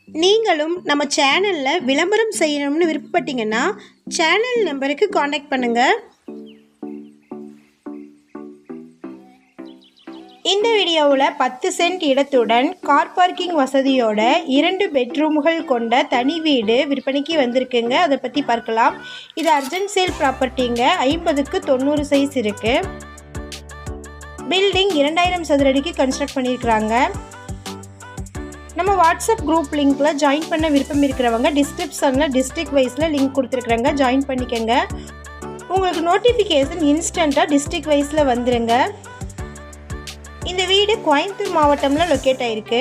நீங்களும் நம்ம சேனலில் விளம்பரம் செய்யணும்னு விருப்பப்பட்டீங்கன்னா சேனல் நம்பருக்கு காண்டாக்ட் பண்ணுங்கள். இந்த வீடியோவில் 10 சென்ட் இடத்துடன் கார் பார்க்கிங் வசதியோட 2 பெட்ரூம்கள் கொண்ட தனி வீடு விற்பனைக்கு வந்திருக்குங்க. அதை பற்றி பார்க்கலாம். இது அர்ஜென்ட் சேல் ப்ராப்பர்ட்டிங்க. 50க்கு 90 சைஸ் இருக்குது. பில்டிங் 2000 சதுர அடிக்கு கன்ஸ்ட்ரக்ட் பண்ணியிருக்கிறாங்க. நம்ம வாட்ஸ்அப் குரூப் லிங்க்கில் ஜாயின் பண்ண விருப்பம் இருக்கிறவங்க டிஸ்கிரிப்ஷனில் டிஸ்ட்ரிக்ட் வைஸில் லிங்க் கொடுத்துருக்குறாங்க. ஜாயின் பண்ணிக்கோங்க. உங்களுக்கு நோட்டிஃபிகேஷன் இன்ஸ்டண்ட்டாக டிஸ்ட்ரிக்ட் வைஸில் வந்துடுங்க. இந்த வீடு கோயம்புத்தூர் மாவட்டமில் லொக்கேட் ஆகிருக்கு.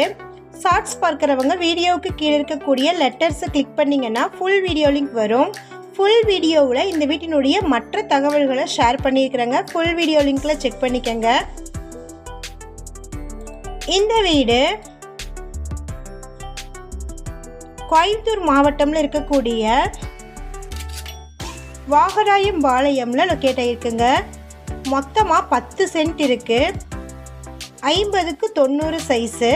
ஷார்ட்ஸ் பார்க்குறவங்க வீடியோவுக்கு கீழே இருக்கக்கூடிய லெட்டர்ஸை கிளிக் பண்ணிங்கன்னா ஃபுல் வீடியோ லிங்க் வரும். ஃபுல் வீடியோவில் இந்த வீட்டினுடைய மற்ற தகவல்களை ஷேர் பண்ணியிருக்கிறாங்க. ஃபுல் வீடியோ லிங்க்கில் செக் பண்ணிக்கோங்க. இந்த வீடு கோயம்புத்தூர் மாவட்டமில் இருக்கக்கூடிய வாகராயம்பாளையமில் லொக்கேட் ஆகிருக்குங்க. மொத்தமாக 10 சென்ட் இருக்குது. 50க்கு 90 சைஸு.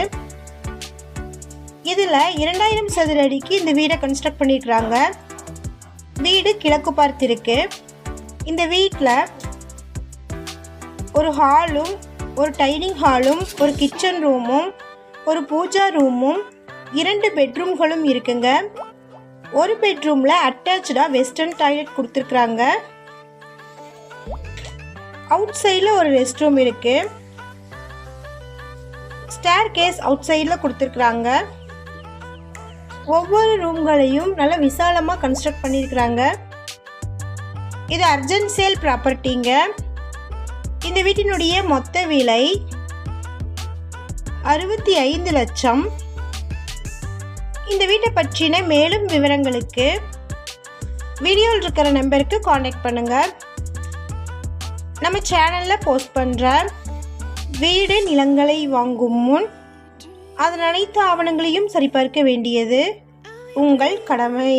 இதில் 2000 சதுர அடிக்கு இந்த வீடை கன்ஸ்ட்ரக்ட் பண்ணியிருக்கிறாங்க. வீடு கிழக்கு பார்த்து இருக்குது. இந்த வீட்டில் ஒரு ஹாலும், ஒரு டைனிங் ஹாலும், ஒரு கிச்சன் ரூமும், ஒரு பூஜா ரூமும், 2 பெட்ரூம்களும் இருக்குங்க. ஒரு பெட்ரூமில் அட்டாச்சாக வெஸ்டர்ன் டாய்லெட் கொடுத்துருக்குறாங்க. அவுட் சைடில் ஒரு ரெஸ்ட் ரூம் இருக்குது. ஸ்டேர் கேஸ் அவுட் சைடில் கொடுத்துருக்குறாங்க. ஒவ்வொரு ரூம்களையும் நல்லா விசாலமாக கன்ஸ்ட்ரக்ட் பண்ணியிருக்கிறாங்க. இது அர்ஜென்ட் சேல் ப்ராப்பர்ட்டிங்க. இந்த வீட்டினுடைய மொத்த விலை 65 லட்சம். இந்த வீட்டை பற்றின மேலும் விவரங்களுக்கு வீடியோவில் இருக்கிற நம்பருக்கு காண்டாக்ட் பண்ணுங்கள். நம்ம சேனலில் போஸ்ட் பண்ணுற வீடு நிலங்களை வாங்கும் முன் அதன் அனைத்து ஆவணங்களையும் சரிபார்க்க வேண்டியது உங்கள் கடமை.